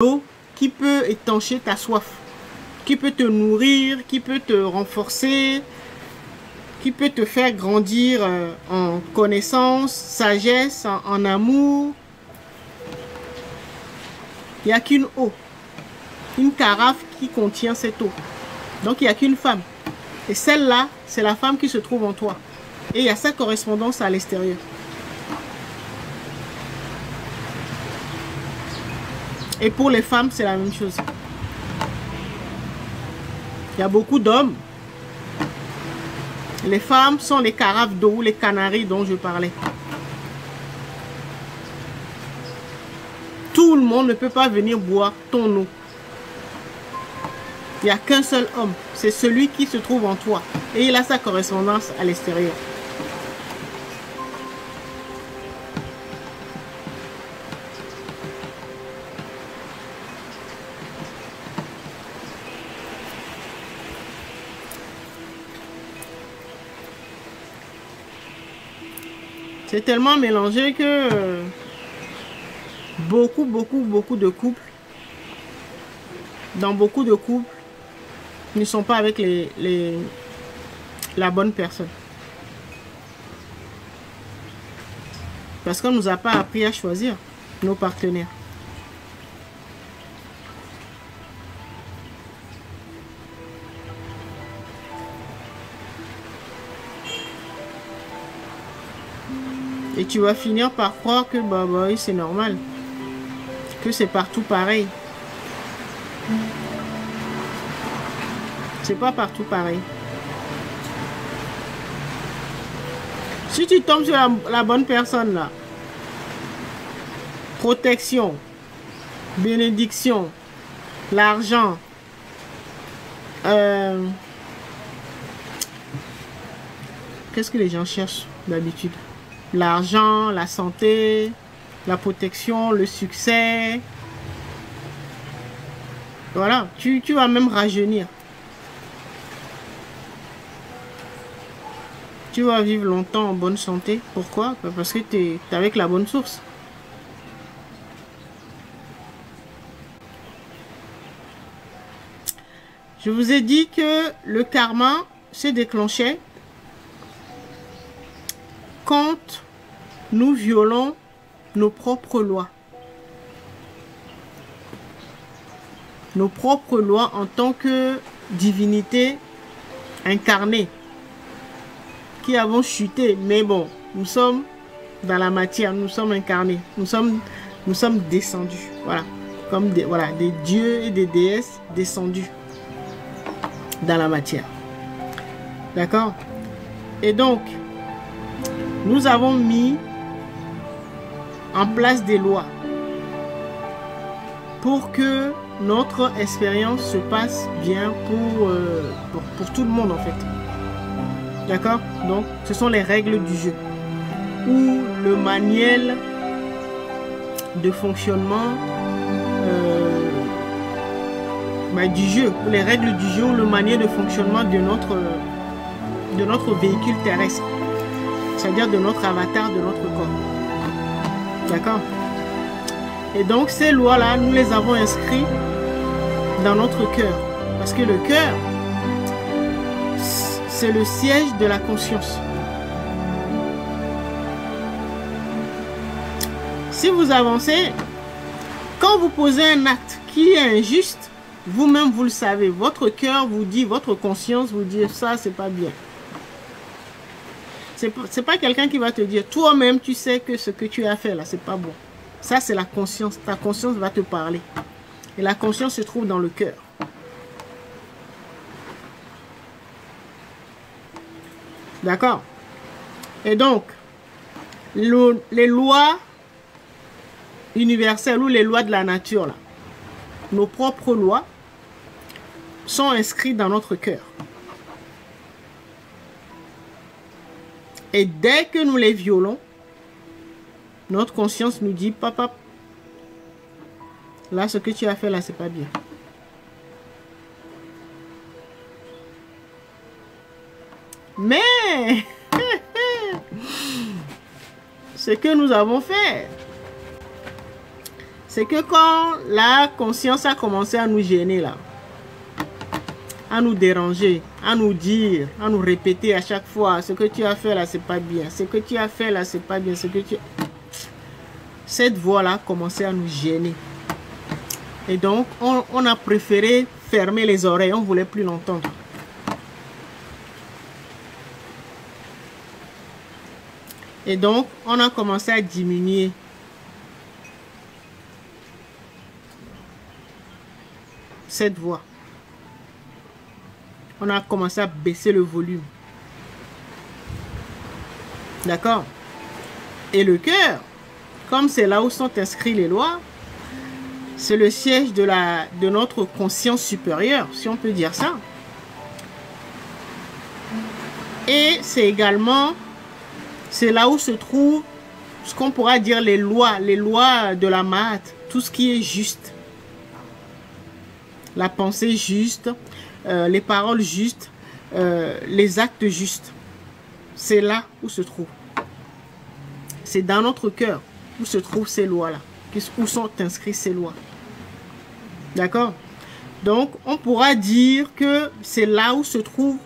L'eau qui peut étancher ta soif, qui peut te nourrir, qui peut te renforcer, qui peut te faire grandir en connaissance, sagesse, en amour. Il n'y a qu'une eau, une carafe qui contient cette eau. Donc il n'y a qu'une femme. Et celle-là, c'est la femme qui se trouve en toi. Et il y a sa correspondance à l'extérieur. Et pour les femmes, c'est la même chose. Il y a beaucoup d'hommes. Les femmes sont les carafes d'eau ou les canaries dont je parlais. Tout le monde ne peut pas venir boire ton eau. Il n'y a qu'un seul homme. C'est celui qui se trouve en toi. Et il a sa correspondance à l'extérieur. C'est tellement mélangé que beaucoup de couples, dans beaucoup de couples, ne sont pas avec la bonne personne. Parce qu'on ne nous a pas appris à choisir nos partenaires. Et tu vas finir par croire que bah c'est normal. Que c'est partout pareil. C'est pas partout pareil. Si tu tombes sur la bonne personne là, protection, bénédiction, l'argent, qu'est-ce que les gens cherchent d'habitude? L'argent, la santé, la protection, le succès. Voilà, tu vas même rajeunir. Tu vas vivre longtemps en bonne santé. Pourquoi? Parce que tu es avec la bonne source. Je vous ai dit que le karma se déclenchait quand nous violons nos propres lois. Nos propres lois en tant que divinité incarnée qui avons chuté. Mais bon, nous sommes dans la matière, nous sommes incarnés. Nous sommes descendus. Voilà. Comme des dieux et des déesses descendus dans la matière. D'accord? Et donc, nous avons mis en place des lois pour que notre expérience se passe bien pour tout le monde en fait. D'accord? Donc, ce sont les règles du jeu ou le manuel de fonctionnement du jeu, les règles du jeu ou le manuel de fonctionnement de notre véhicule terrestre. C'est-à-dire de notre avatar, de notre corps. D'accord? Et donc, ces lois-là, nous les avons inscrites dans notre cœur. Parce que le cœur, c'est le siège de la conscience. Si vous avancez, quand vous posez un acte qui est injuste, vous-même, vous le savez. Votre cœur vous dit, votre conscience vous dit, ça, c'est pas bien. C'est pas quelqu'un qui va te dire, toi-même, tu sais que ce que tu as fait là, c'est pas bon. Ça, c'est la conscience. Ta conscience va te parler. Et la conscience se trouve dans le cœur. D'accord? Et donc, les lois universelles ou les lois de la nature, là, nos propres lois, sont inscrites dans notre cœur. Et dès que nous les violons, notre conscience nous dit, papa, là, ce que tu as fait là, c'est pas bien. Mais, ce que nous avons fait, C'est que quand la conscience a commencé à nous gêner là, à nous déranger, à nous dire, à nous répéter à chaque fois, ce que tu as fait là, c'est pas bien. Ce que tu as fait là, c'est pas bien. Cette voix-là a commencé à nous gêner. Et donc, on a préféré fermer les oreilles. On ne voulait plus l'entendre. Et donc, on a commencé à diminuer. Cette voix. On a commencé à baisser le volume. D'accord? Et le cœur, comme c'est là où sont inscrites les lois, c'est le siège de notre conscience supérieure, si on peut dire ça. Et c'est également, c'est là où se trouve ce qu'on pourra dire les lois de la Mahat, tout ce qui est juste. La pensée juste, les paroles justes, les actes justes. C'est là où se trouve. C'est dans notre cœur où se trouvent ces lois-là, où sont inscrites ces lois. D'accord? Donc, on pourra dire que c'est là où se trouve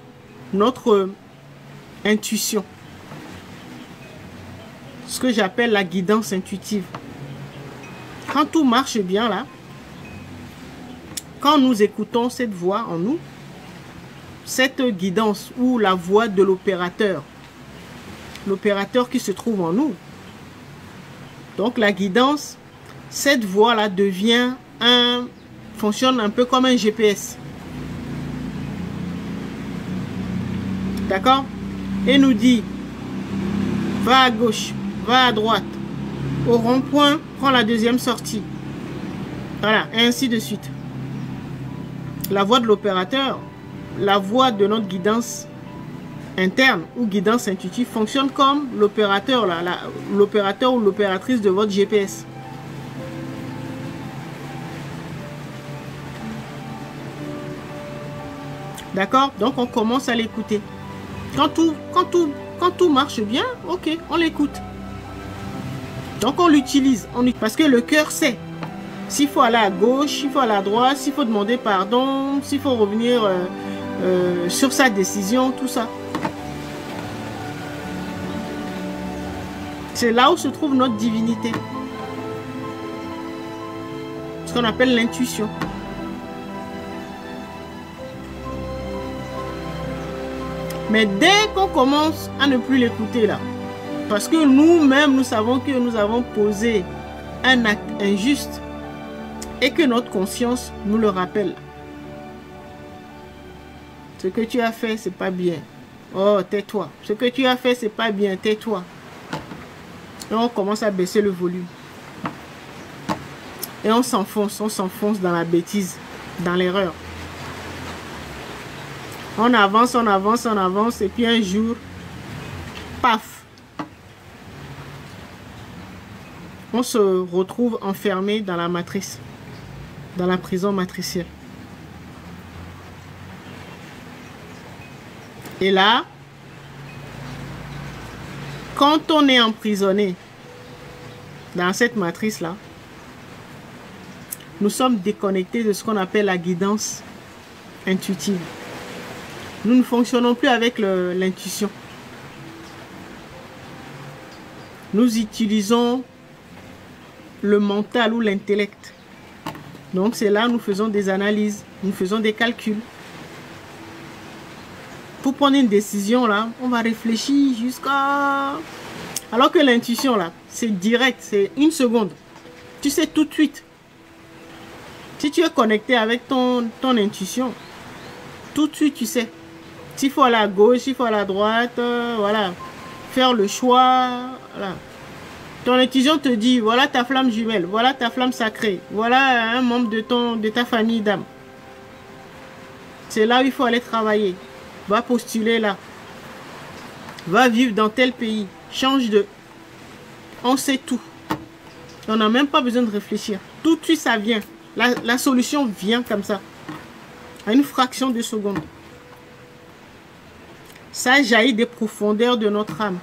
notre intuition. Ce que j'appelle la guidance intuitive. Quand tout marche bien là, quand nous écoutons cette voix en nous, cette guidance ou la voix de l'opérateur qui se trouve en nous. Donc la guidance, cette voix-là fonctionne un peu comme un GPS. D'accord? Et nous dit, va à gauche, va à droite, au rond-point, prends la deuxième sortie. Voilà, et ainsi de suite. La voix de l'opérateur, la voix de notre guidance interne ou guidance intuitive fonctionne comme l'opérateur, l'opérateur ou l'opératrice de votre GPS. D'accord? Donc on commence à l'écouter. Quand tout marche bien, ok, on l'écoute. Donc on l'utilise. Parce que le cœur sait. S'il faut aller à gauche, s'il faut aller à droite, s'il faut demander pardon, s'il faut revenir sur sa décision, tout ça. C'est là où se trouve notre divinité. Ce qu'on appelle l'intuition. Mais dès qu'on commence à ne plus l'écouter là, parce que nous-mêmes, nous savons que nous avons posé un acte injuste et que notre conscience nous le rappelle. Ce que tu as fait, c'est pas bien. Oh, tais-toi. Ce que tu as fait, c'est pas bien. Tais-toi. Et on commence à baisser le volume. Et on s'enfonce dans la bêtise, dans l'erreur. On avance, on avance, on avance, et puis un jour, paf, on se retrouve enfermé dans la matrice, dans la prison matricielle. Et là, quand on est emprisonné dans cette matrice-là, nous sommes déconnectés de ce qu'on appelle la guidance intuitive. Nous ne fonctionnons plus avec l'intuition. Nous utilisons le mental ou l'intellect. Donc c'est là où nous faisons des analyses, nous faisons des calculs. Pour prendre une décision, là, on va réfléchir jusqu'à... Alors que l'intuition, là, c'est direct, c'est une seconde. Tu sais tout de suite. Si tu es connecté avec ton intuition, tout de suite, tu sais. S'il faut aller à gauche, s'il faut aller à droite, voilà. Faire le choix, voilà. Ton intuition te dit, voilà ta flamme jumelle, voilà ta flamme sacrée, voilà un membre de ta famille d'âme. C'est là où il faut aller travailler. Va postuler là. Va vivre dans tel pays. Change de... On sait tout. On n'a même pas besoin de réfléchir. Tout de suite, ça vient. La solution vient comme ça. À une fraction de seconde. Ça jaillit des profondeurs de notre âme.